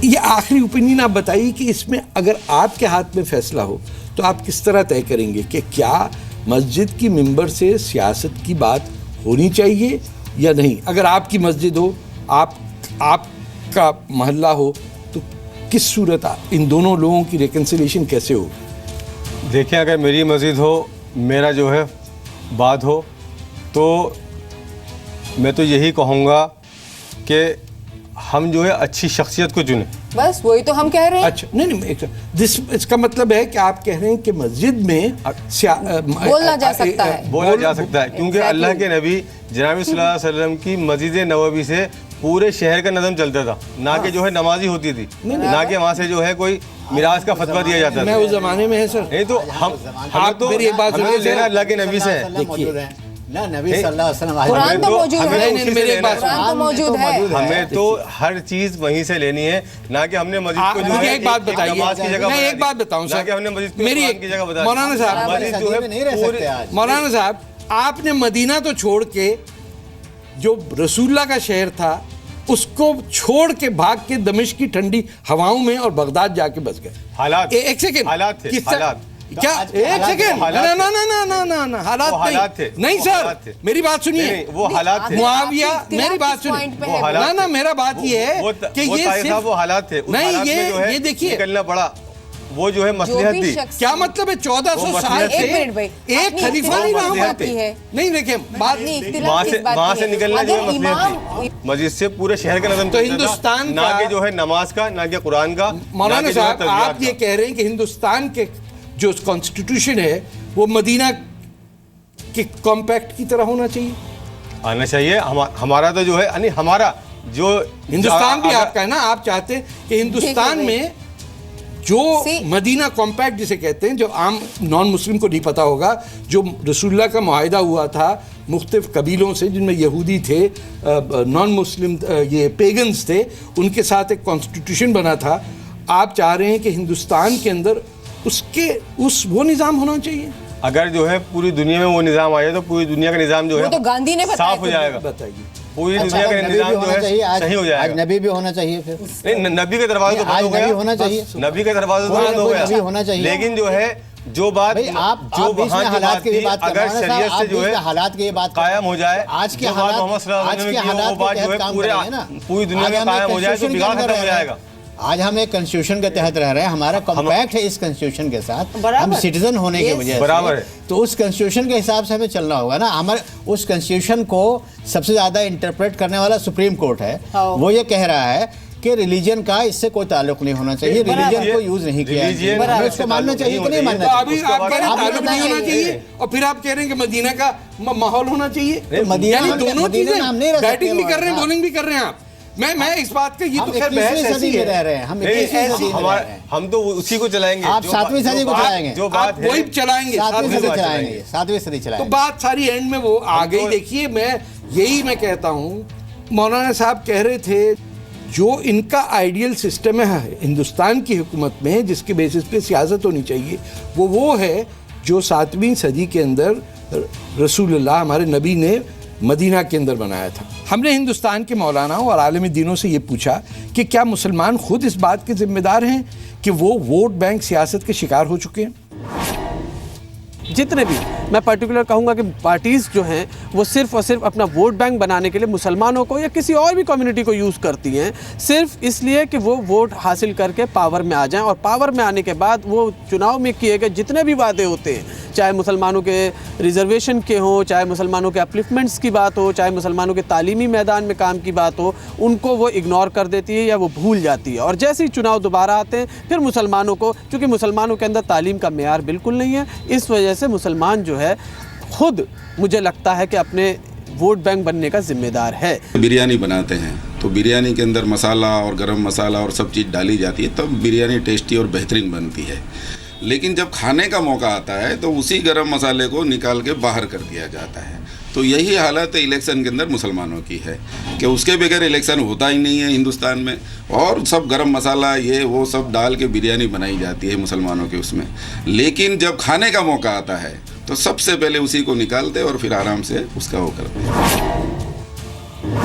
ये आखिरी ओपिनियन आप बताइए कि इसमें अगर आपके हाथ में फैसला हो तो आप किस तरह तय करेंगे कि क्या मस्जिद की मिंबर से सियासत की बात होनी चाहिए या नहीं? अगर आपकी मस्जिद हो, आपका मोहल्ला हो, तो किस सूरत इन दोनों लोगों की रिकन्सिलिएशन कैसे हो? देखिए, अगर मेरी मस्जिद हो, मेरा जो है बात हो, तो मैं तो यही कहूँगा कि हम जो है अच्छी शख्सियत को चुने। बस वही तो हम कह रहे हैं। अच्छा, नहीं, इसका मतलब है कि आप कह रहे हैं कि मस्जिद में बोलना जा सकता है, बोला जा सकता है, क्योंकि अल्लाह के नबी जनाब सल्लल्लाहु अलैहि वसल्लम की मस्जिद नबवी से पूरे शहर का नज़म चलता था, ना कि जो है नमाजी होती थी, ना कि वहाँ से जो है कोई मिराज का फतवा दिया जाता था। मैं उस जमाने में है सर। नहीं तो हम तो मेरी एक बात सुनिए, लेना अल्लाह के नबी से है। देखिए ना, नबी सल्लल्लाहु अलैहि वसल्लम कुरान तो मौजूद है, मेरे पास कुरान तो मौजूद है। हमें तो हर चीज वहीं से लेनी है, ना कि हमने मस्जिद को जो है एक बात बताइए, मैं एक बात बताऊं सर, हमने मस्जिद को मेरी की जगह बता। मौलाना साहब, मस्जिद जो है मौलाना साहब, आपने मदीना तो छोड़ के जो रसूलुल्लाह का शहर था उसको छोड़ के भाग के दमिश्क की ठंडी हवाओं में और बगदाद जाके बस गए। हालात, एक सेकंड, हालात थे, हालात क्या? एक सेकंड, ना हालात थे नहीं सर, मेरी बात सुनिए, वो हालात थे। मुआविया, मेरी बात सुनिए, ना मेरा बात ये है कि ये सिर्फ वो हालात थे। नहीं, ये देखिए निकलना पड़ा, वो जो है मसलिहत थी। क्या मतलब है 1400 साल से एक खलीफा नहीं रहा वहाँ पे? नहीं, देखिए बात वहाँ से निकलना जो है मसलिहत थी। मस्जिद से पूरे शहर का नज़म तो हिंदुस्तान ना के जो है नमाज का, ना के कुरान का। मौलाना साहब, आप ये कह रहे हैं कि हिंदुस्तान के जो कॉन्स्टिट्यूशन है वो मदीना के कॉम्पैक्ट की तरह होना चाहिए, आना चाहिए। हमारा तो जो है यानी हमारा जो हिंदुस्तान भी आपका है ना, आप चाहते हैं कि हिंदुस्तान में जो मदीना कॉम्पैक्ट जिसे कहते हैं, जो आम नॉन मुस्लिम को नहीं पता होगा, जो रसूलुल्लाह का मुआहिदा हुआ था मुख्तलिफ कबीलों से जिनमें यहूदी थे, नॉन मुस्लिम ये पेगन्स थे, उनके साथ एक कॉन्स्टिट्यूशन बना था। आप चाह रहे हैं कि हिंदुस्तान के अंदर वो निज़ाम होना चाहिए। अगर जो है पूरी दुनिया में वो निज़ाम आए तो पूरी दुनिया का निज़ाम जो है तो गांधी ने साफ हो जाएगा। बताइए, पूरी दुनिया का निज़ाम जो है सही हो जाएगा। आज नबी भी होना चाहिए फिर। नहीं, नबी का दरवाजा तो बंद हो गया, होना चाहिए, नबी का दरवाजा तो बंद हो गया होना चाहिए। लेकिन जो है जो बात भाई आप जो बीच में वहाँ की हालात बात की भी थी, बात कर अगर रहे हैं शरीयत साहब, से आप जो बीच है में हालात की ये बात कर रहे हैं। कायम हो जाए, आज के जो बात हालात मोहम्मद सल्लल्लाहु अलैहि वसल्लम ने की, हालात वो बात के जो है तहत काम पूरे कर रहे हैं ना। पूरी दुनिया आज में हम कायम हो जाए तो constitution के बिगाड़ अंदर खत्म रह हो रहे हैं। जाएगा। आज हम एक कॉन्स्टिट्यूशन के तहत रह रहे हैं, हमारा कॉम्पैक्ट है इस कॉन्स्टिट्यूशन के साथ, हम सिटीजन होने की वजह से बराबर है। तो उस कॉन्स्टिट्यूशन के हिसाब से हमें चलना होगा ना। हमारे उस कॉन्स्टिट्यूशन को सबसे ज्यादा इंटरप्रेट करने वाला सुप्रीम कोर्ट है। वो ये कह रहा है कि रिलीजन का इससे कोई ताल्लुक नहीं होना चाहिए, रिलीजन को यूज नहीं किया चाहिए। हमें इसको मानना चाहिए कि नहीं मानना तो चाहिए? अभी आप कह रहे हैं ताल्लुक नहीं होना चाहिए और फिर आप कह रहे हैं कि मदीना का माहौल होना चाहिए। मदीना यानी हम- दोनों मदीना चीजें, हम नहीं रह सकते बैटिंग भी कर रहे हैं, वहाँ। बॉलिंग भी कर रहे हैं आप। मैं इस बात का ये हम तो खैर 21वीं बहस सदी ऐसी में है। रह रहे हैं, हम नहीं, 21वीं सदी में रह रहे हैं। हम तो उसी को चलाएंगे। आप जो 7वीं बात- सदी को जो बात- चलाएंगे। जो बात आप वही चलाएंगे, 7वीं सदी बात चलाएंगे, 7वीं सदी तो चलाएंगे। बात सारी एंड में वो आ गई। देखिए मैं कहता हूँ, मौलाना साहब कह रहे थे जो इनका आइडियल सिस्टम है हिंदुस्तान की हुकूमत में, जिसके बेसिस पे सियासत होनी चाहिए, वो है जो 7वीं सदी के अंदर रसूलुल्लाह हमारे नबी ने मदीना के अंदर बनाया था। हमने हिंदुस्तान के मौलानाओं और आलमी दीनों से ये पूछा कि क्या मुसलमान खुद इस बात के जिम्मेदार हैं कि वो वोट बैंक सियासत के शिकार हो चुके हैं? जितने भी मैं पर्टिकुलर कहूँगा कि पार्टीज़ जो हैं वो सिर्फ और सिर्फ अपना वोट बैंक बनाने के लिए मुसलमानों को या किसी और भी कम्युनिटी को यूज़ करती हैं, सिर्फ इसलिए कि वो वोट हासिल करके पावर में आ जाएं, और पावर में आने के बाद वो चुनाव में किए गए जितने भी वादे होते हैं, चाहे मुसलमानों के रिजर्वेशन के हों, चाहे मुसलमानों के अपलिफ्टमेंट्स की बात हो, चाहे मुसलमानों के तालीमी मैदान में काम की बात हो, उनको वो इग्नोर कर देती है या वो भूल जाती है। और जैसे ही चुनाव दोबारा आते हैं फिर मुसलमानों को, चूँकि मुसलमानों के अंदर तालीम का मेयार बिल्कुल नहीं है, इस वजह से मुसलमान जो है खुद मुझे लगता है कि अपने वोट बैंक बनने का जिम्मेदार है। बिरयानी बनाते हैं तो बिरयानी के अंदर मसाला और गरम मसाला और सब चीज़ डाली जाती है, तब बिरयानी टेस्टी और बेहतरीन बनती है। लेकिन जब खाने का मौका आता है तो उसी गरम मसाले को निकाल के बाहर कर दिया जाता है। तो यही हालत इलेक्शन के अंदर मुसलमानों की है कि उसके बगैर इलेक्शन होता ही नहीं है हिंदुस्तान में, और सब गरम मसाला ये वो सब डाल के बिरयानी बनाई जाती है मुसलमानों के उसमें। लेकिन जब खाने का मौका आता है तो सबसे पहले उसी को निकालते और फिर आराम से उसका वो करते हैं।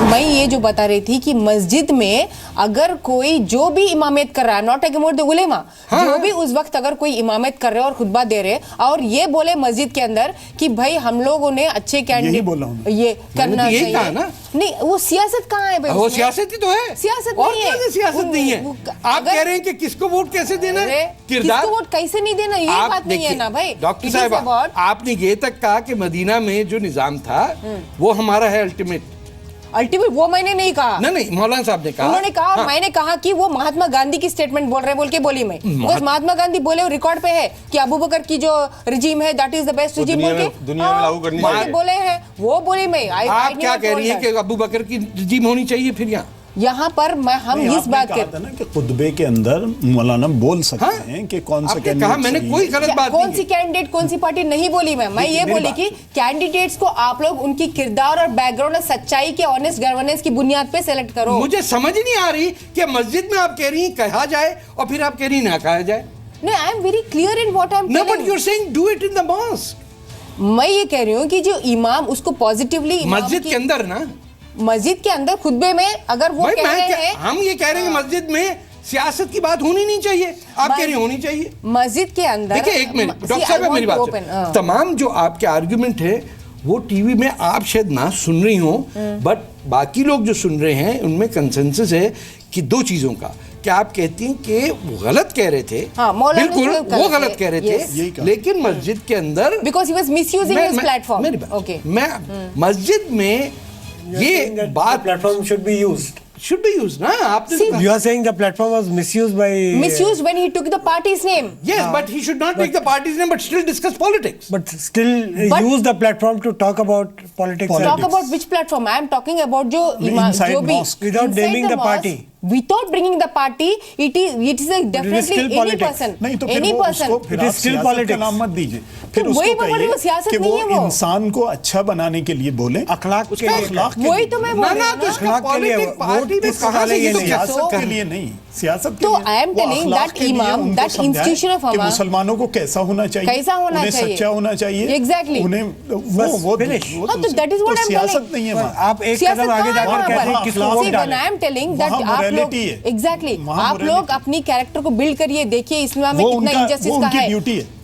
मैं ये जो बता रही थी कि मस्जिद में अगर कोई जो भी इमामत कर रहा है, नॉट टॉकिंग अबाउट द उलेमा, जो भी उस वक्त अगर कोई इमामत कर रहे और खुतबा दे रहे और ये बोले मस्जिद के अंदर कि भाई हम लोग उन्हें अच्छे कैंडिडेट ये करना चाहिए ना? नहीं, वो सियासत कहाँ है भाई? वो सियासत ही तो है, सियासत और नहीं है। सियासत नहीं है। आप कह रहे हैं कि किसको वोट कैसे देना है, किसको वोट कैसे नहीं देना, ये बात नहीं है ना भाई। डॉक्टर साहब, आपने ये तक कहा कि मदीना में जो निजाम था वो हमारा है अल्टीमेट। वो मैंने नहीं कहा। नहीं, मौलाना साहब ने कहा, उन्होंने कहा। और मैंने कहा कि वो महात्मा गांधी की स्टेटमेंट बोल रहे हैं, बोल के बोली मैं, महात्मा गांधी बोले रिकॉर्ड पे है कि अबू बकर की जो रिजीम है that is the best regime बोल के दुनिया में लागू करनी चाहिए बोले हैं, वो बोली मैं। आप क्या कह रही है कि अबू बकर की रिजीम होनी चाहिए? फिर यहाँ पर हम इस बात कहते हैं ना कि खुतबे के अंदर मौलाना बोल सकते हैं कि कौन सा कैंडिडेट, मैंने कोई गलत बात कौन सी कैंडिडेट कौन सी पार्टी नहीं बोली मैं ये बोली कि कैंडिडेट्स को आप लोग उनकी किरदार और बैकग्राउंड और सच्चाई के ऑनेस्ट गवर्नेंस की बुनियाद पे सेलेक्ट करो। मुझे समझ नहीं आ रही कि मस्जिद में आप कह रही हैं कहा जाए और फिर आप कह रही ना कहा जाए। नहीं, I am very clear in what I am telling. No, but you are saying do it in the mosque. मैं ये कह रही हूँ कि जो इमाम उसको पॉजिटिवली मस्जिद के अंदर ना, मस्जिद के अंदर खुतबे में अगर वो कह रहे हैं, हम ये कह रहे हैं मस्जिद में सियासत की बात होनी नहीं चाहिए, आप कह रही होनी चाहिए मस्जिद के अंदर। देखिए एक मिनट डॉक्टर साहब, मेरी बात, तमाम जो आपके आर्गुमेंट है वो टीवी में आप शायद ना सुन रही हो, बट बाकी लोग जो सुन रहे हैं उनमें कंसेंसस है कि दो चीजों का, क्या आप कहती हैं कि वो गलत कह रहे थे? बिल्कुल वो गलत कह रहे थे, लेकिन मस्जिद के अंदर because he was misusing his platform. Okay, मैं मस्जिद में ये बात प्लेटफॉर्म शुड बी यूज्ड ना, आपने you are saying the platform was misused when he took the party's name. Yes, but he should not take the party's name, but still discuss politics. But still use the platform to talk about politics. Talk about which platform? I am talking about जो mosque without naming the party. Without bringing the party, it is a definitely any person. नहीं तो any person. फिर आप सियासत का नाम मत दीजिए, फिर उसको कहिए कि वो इंसान को अच्छा बनाने के लिए बोले, अखलाक के लिए। वही तो मैं बोल रही हूँ ना, अखलाक के लिए पार्टी में कहा नहीं, सियासत के लिए नहीं, सियासत के तो लिए। आई एम टेलिंग दैट इमाम, दैट इंस्टीट्यूशन ऑफ कि मुसलमानों को कैसा होना चाहिए, कैसा होना चाहिए, सच्चा होना चाहिए, एग्जैक्टली उन्हें वो तो that is what I M सियासत नहीं है। आप एक कदम आगे जाकर कह रहे हैं किसको वोट डालें। आई एम टेलिंग दैट आप रियलिटी है। एग्जैक्टली, आप लोग अपनी कैरेक्टर को बिल्ड करिए, देखिए इस्लाम में कितना इनजस्टिस का है,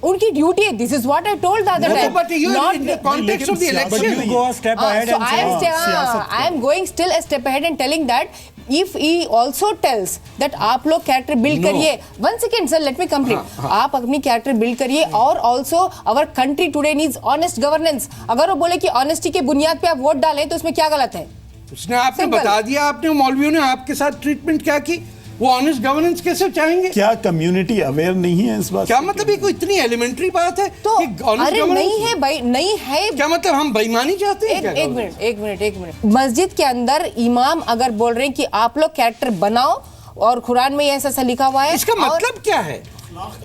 उनकी ड्यूटी है। This is what I told the other time, not in the context of the election. Go a step ahead and I am going still a step ahead and telling that if he also tells that आप लोग character build करिए, one second sir, let me complete, आप अपनी character build करिए, और also our country today needs honest governance. अगर वो बोले कि ऑनेस्टी के बुनियाद पे आप वोट डालें तो उसमें क्या गलत है? उसने आपने बता दिया, आपने मौलवियों ने आपके साथ ट्रीटमेंट क्या की, वो ऑनेस्ट गवर्नेंस कैसे चाहेंगे? क्या कम्युनिटी अवेयर नहीं है इस बात? क्या मतलब ये कोई इतनी एलिमेंट्री बात है? तो अरे नहीं है भाई, नहीं है। क्या मतलब हम बेईमानी चाहते हैं? एक मिनट। मस्जिद के अंदर इमाम अगर बोल रहे हैं कि आप लोग कैरेक्टर बनाओ, और कुरान में ऐसा लिखा हुआ है, इसका मतलब क्या है?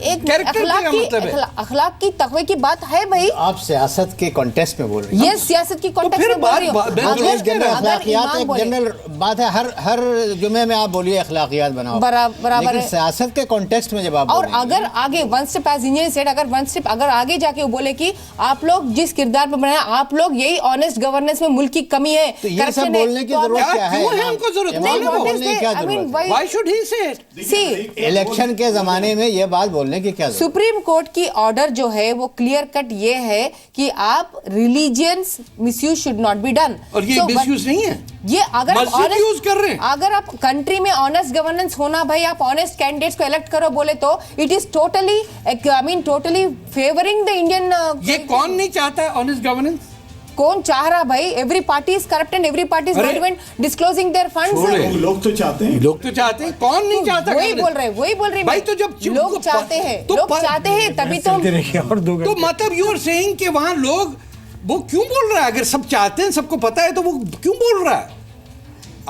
एक अखलाक की तकवे की बात है भाई। आप सियासत के कॉन्टेक्स्ट में बोल रहे हैं। ये सियासत की कॉन्टेक्स्ट में बोल रही हूं। अखलाकियात एक जनरल बात है, हर जुमे में आप बोलिए अखलाकियात बनाओ, बराबर है। सियासत के कॉन्टेक्स्ट में जब आप और अगर आगे one step as engineer said, अगर वन स्टेप अगर आगे जाके वो बोले कि आप लोग जिस किरदार पे बनाए, आप लोग यही ऑनेस्ट गवर्नेंस में मुल्क की कमी है, तो ये सब बोलने की जरूरत क्या है? हमको जरूरत नहीं, व्हाई शुड ही से इट? सी, इलेक्शन के जमाने में ये बात बोलने की क्या? सुप्रीम कोर्ट की ऑर्डर जो है वो क्लियर कट ये है कि आप religions misuse should not be done. और ये मिसयूज नहीं है, ये अगर यूज कर रहे हैं। अगर आप कंट्री में ऑनेस्ट गवर्नेंस होना, भाई आप ऑनेस्ट कैंडिडेट्स को इलेक्ट करो बोले तो it is totally, I mean totally favouring the Indian. ये कौन नहीं चाहता है ऑनेस्ट गवर्नेंस? कौन चाह रहा भाई? Every party is corrupt and every party is not disclosing there funds. लोग तो चाहते हैं, कौन नहीं चाहता? वही बोल रहे भाई। तो जब लोग चाहते हैं, लोग चाहते हैं तभी तो मतलब यू आर सेइंग कि वहां लोग वो क्यों बोल रहा है? अगर सब चाहते हैं, सबको पता है, तो वो क्यों बोल रहा है?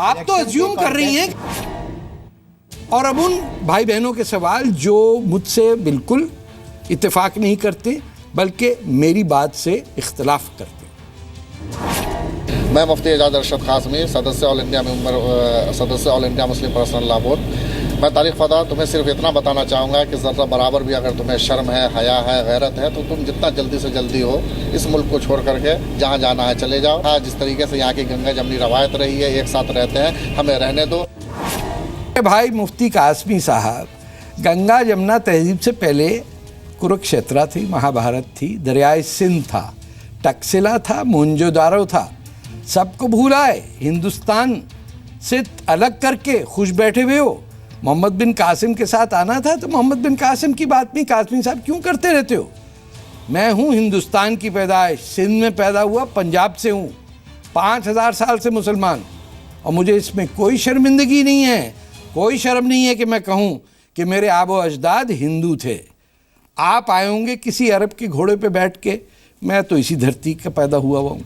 आप तो अज्यूम कर रही हैं। और अब उन भाई बहनों के सवाल जो मुझसे बिल्कुल इत्तेफाक नहीं करते, बल्कि मेरी बात से इख्तलाफ करते। मैं मुफ्ती एजाज अरशद कासमी, सदस्य all India Muslim personal law board. मैं तारिक फता तुम्हें सिर्फ इतना बताना चाहूँगा कि ज़रा बराबर भी अगर तुम्हें शर्म है, हया है, गैरत है, तो तुम जितना जल्दी से जल्दी हो इस मुल्क को छोड़ करके जहाँ जाना है चले जाओ। हाँ, जिस तरीके से यहाँ की गंगा जमनी रवायत रही है, एक साथ रहते हैं, हमें रहने दो। भाई मुफ्ती कासमी साहब, गंगा जमुना तहजीब से पहले कुरुक्षेत्र थी, महाभारत थी, दरियाए सिंध था, टक्सिला था, मोहनजोदारो था, सबको भूलाए, हिंदुस्तान से अलग करके खुश बैठे हुए हो। मोहम्मद बिन कासिम के साथ आना था तो मोहम्मद बिन कासिम की बात भी कासमी साहब क्यों करते रहते हो? मैं हूँ हिंदुस्तान की पैदाइश, सिंध में पैदा हुआ, पंजाब से हूँ, 5000 साल से मुसलमान, और मुझे इसमें कोई शर्मिंदगी नहीं है, कोई शर्म नहीं है कि मैं कहूँ कि मेरे आबो अजदाद हिंदू थे। आप आए होंगे किसी अरब के घोड़े पे बैठ के, मैं तो इसी धरती का पैदा हुआ हूँ।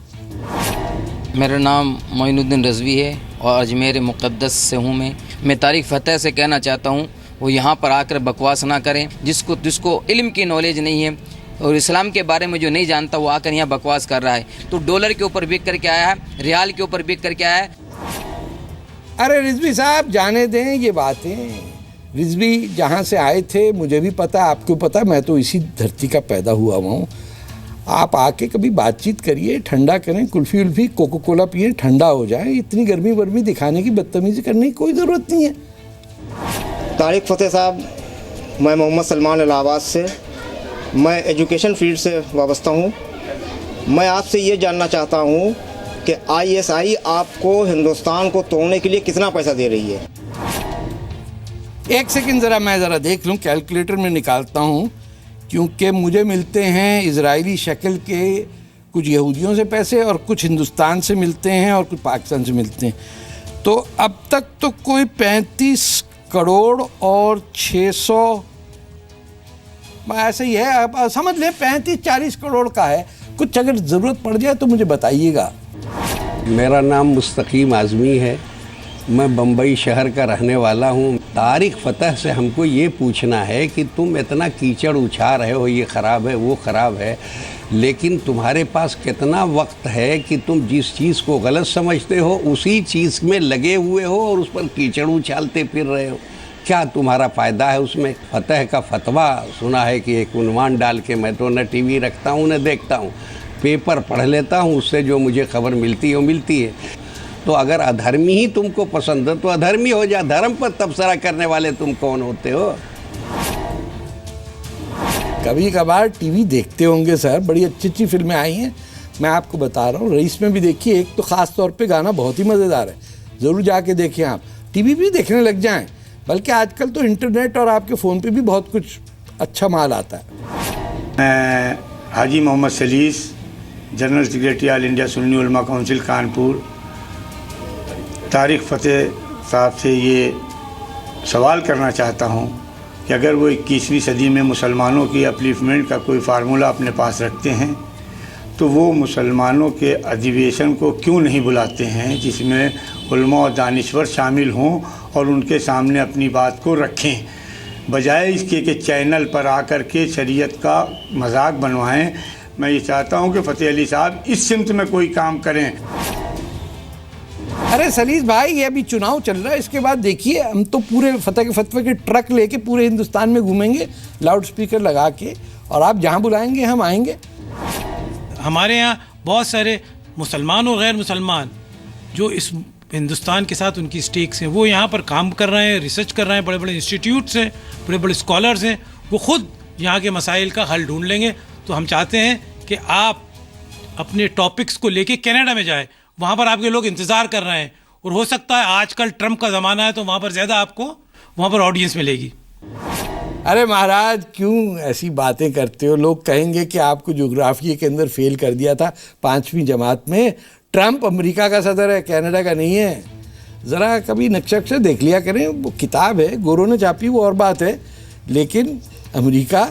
मेरा नाम मोइनुद्दीन रज़वी है और अजमेर मुक़द्दस से हूँ। मैं तारिक फ़तेह से कहना चाहता हूँ वो यहाँ पर आकर बकवास ना करें। जिसको इल्म की नॉलेज नहीं है और इस्लाम के बारे में जो नहीं जानता, वो आकर यहाँ बकवास कर रहा है। तो डॉलर के ऊपर बिक करके आया है, रियाल के ऊपर बिक करके आया है। अरे रिजवी साहब, जाने दें ये बातें। रिजवी जहाँ से आए थे मुझे भी पता, आपको पता, मैं तो इसी धरती का पैदा हुआ हूँ। आप आके कभी बातचीत करिए, ठंडा करें, कुल्फ़ी उल्फ़ी, कोको कोला पिए, ठंडा हो जाए। इतनी गर्मी वर्मी दिखाने की, बदतमीज़ी करने की कोई ज़रूरत नहीं है। तारिक फ़तेह साहब, मैं मोहम्मद सलमान इलाहाबाद से, मैं एजुकेशन फील्ड से वाबस्ता हूँ। मैं आपसे ये जानना चाहता हूँ कि ISI आपको हिंदुस्तान को तोड़ने के लिए कितना पैसा दे रही है? एक सेकंड ज़रा मैं ज़रा देख लूँ, कैलकुलेटर में निकालता हूँ, क्योंकि मुझे मिलते हैं इजरायली शक्ल के कुछ यहूदियों से पैसे, और कुछ हिंदुस्तान से मिलते हैं और कुछ पाकिस्तान से मिलते हैं। तो अब तक तो कोई 35 करोड़ और 600 ऐसे ही है, अब समझ लें 35-40 करोड़ का है। कुछ अगर ज़रूरत पड़ जाए तो मुझे बताइएगा। मेरा नाम मुस्तकीम आज़मी है, मैं बम्बई शहर का रहने वाला हूँ। तारिक फ़तेह से हमको ये पूछना है कि तुम इतना कीचड़ उछा रहे हो, ये ख़राब है, वो ख़राब है, लेकिन तुम्हारे पास कितना वक्त है कि तुम जिस चीज़ को गलत समझते हो उसी चीज़ में लगे हुए हो और उस पर कीचड़ उछालते फिर रहे हो? क्या तुम्हारा फ़ायदा है उसमें? फ़तेह का फतवा सुना है कि एक उन्वान डाल के, मैं तो न TV रखता हूँ न देखता हूँ, पेपर पढ़ लेता हूँ, उससे जो मुझे खबर मिलती है वो मिलती है। तो अगर अधर्मी ही तुमको पसंद है तो अधर्मी हो जा, धर्म पर तबसरा करने वाले तुम कौन होते हो? कभी कभार टीवी देखते होंगे सर, बड़ी अच्छी अच्छी फिल्में आई हैं, मैं आपको बता रहा हूँ। रईस में भी देखिए, एक तो ख़ास तौर पे गाना बहुत ही मज़ेदार है, ज़रूर जाके देखें आप। टीवी भी देखने लग जाएं, बल्कि आजकल तो इंटरनेट और आपके फ़ोन पे भी बहुत कुछ अच्छा माल आता है। मैं Haji Mohammad Salees, general secretary all India Sunni Ulama council Kanpur, Tariq फ़तेह साहब से ये सवाल करना चाहता हूँ कि अगर वो 21वीं सदी में मुसलमानों की अपलिफ्टमेंट का कोई फार्मूला अपने पास रखते हैं तो वो मुसलमानों के अधिवेशन को क्यों नहीं बुलाते हैं जिसमें उलमा और दानिश्वर शामिल हों और उनके सामने अपनी बात को रखें, बजाय इसके कि चैनल पर आकर के शरीयत का मजाक बनवाएं। मैं ये चाहता हूँ कि फ़तेह अली साहब इस सिमत में कोई काम करें। अरे सलीस भाई, ये अभी चुनाव चल रहा है, इसके बाद देखिए हम तो पूरे फतह के फतवे के ट्रक लेके पूरे हिंदुस्तान में घूमेंगे लाउड स्पीकर लगा के, और आप जहाँ बुलाएंगे हम आएंगे। हमारे यहाँ बहुत सारे मुसलमान और गैर मुसलमान जो इस हिंदुस्तान के साथ उनकी स्टेक्स हैं, वो यहाँ पर काम कर रहे हैं, रिसर्च कर रहे हैं, बड़े बड़े इंस्टीट्यूट्स हैं, बड़े बड़े स्कॉलर्स हैं, वो खुद यहाँ के मसाइल का हल ढूंढ लेंगे। तो हम चाहते हैं कि आप अपने टॉपिक्स को लेके कनाडा में जाए, वहाँ पर आपके लोग इंतज़ार कर रहे हैं, और हो सकता है आजकल ट्रम्प का ज़माना है तो वहाँ पर ज़्यादा आपको वहाँ पर ऑडियंस मिलेगी। अरे महाराज, क्यों ऐसी बातें करते हो? लोग कहेंगे कि आपको ज्योग्राफी के अंदर फेल कर दिया था 5वीं जमात में। ट्रम्प अमेरिका का सदर है, कनाडा का नहीं है। ज़रा कभी नक्शा देख लिया करें, वो किताब है, गोरों ने छापी, वो और बात है, लेकिन अमेरिका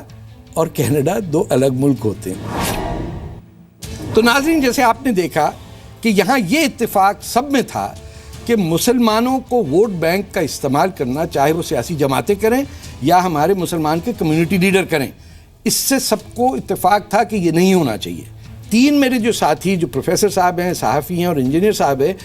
और कनाडा दो अलग मुल्क होते हैं। तो नाज़रीन, जैसे आपने देखा कि यहाँ ये इत्तेफाक सब में था कि मुसलमानों को वोट बैंक का इस्तेमाल करना, चाहे वो सियासी जमातें करें या हमारे मुसलमान के कम्युनिटी लीडर करें, इससे सबको इत्तेफाक था कि ये नहीं होना चाहिए। 3 मेरे जो साथी, जो प्रोफेसर साहब हैं, सहाफ़ी हैं और इंजीनियर साहब हैं,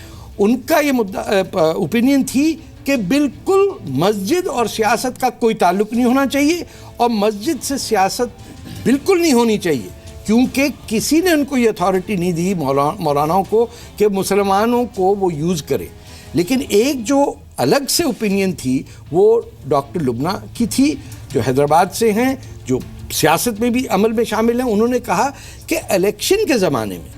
उनका ये मुद्दा ओपिनियन थी कि बिल्कुल मस्जिद और सियासत का कोई ताल्लुक़ नहीं होना चाहिए, और मस्जिद से सियासत बिल्कुल नहीं होनी चाहिए, क्योंकि किसी ने उनको ये अथॉरिटी नहीं दी मौलानाओं को कि मुसलमानों को वो यूज़ करें। लेकिन एक जो अलग से ओपिनियन थी वो डॉक्टर लुबना की थी, जो हैदराबाद से हैं, जो सियासत में भी अमल में शामिल हैं। उन्होंने कहा कि इलेक्शन के ज़माने में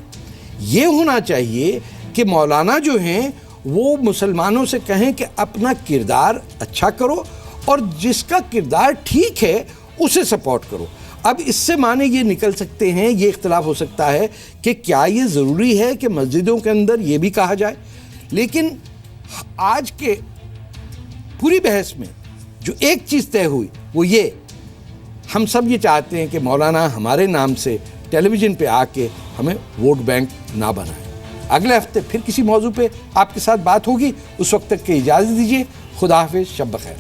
ये होना चाहिए कि मौलाना जो हैं वो मुसलमानों से कहें कि अपना किरदार अच्छा करो और जिसका किरदार ठीक है उसे सपोर्ट करो। अब इससे माने ये निकल सकते हैं, ये इख्तलाफ हो सकता है कि क्या ये ज़रूरी है कि मस्जिदों के अंदर ये भी कहा जाए, लेकिन आज के पूरी बहस में जो एक चीज़ तय हुई वो ये, हम सब ये चाहते हैं कि मौलाना हमारे नाम से टेलीविज़न पे आके हमें वोट बैंक ना बनाए। अगले हफ्ते फिर किसी मौजू पे आपके साथ बात होगी, उस वक्त तक के इजाज़त दीजिए। खुदा हाफिज़, शब बखैर।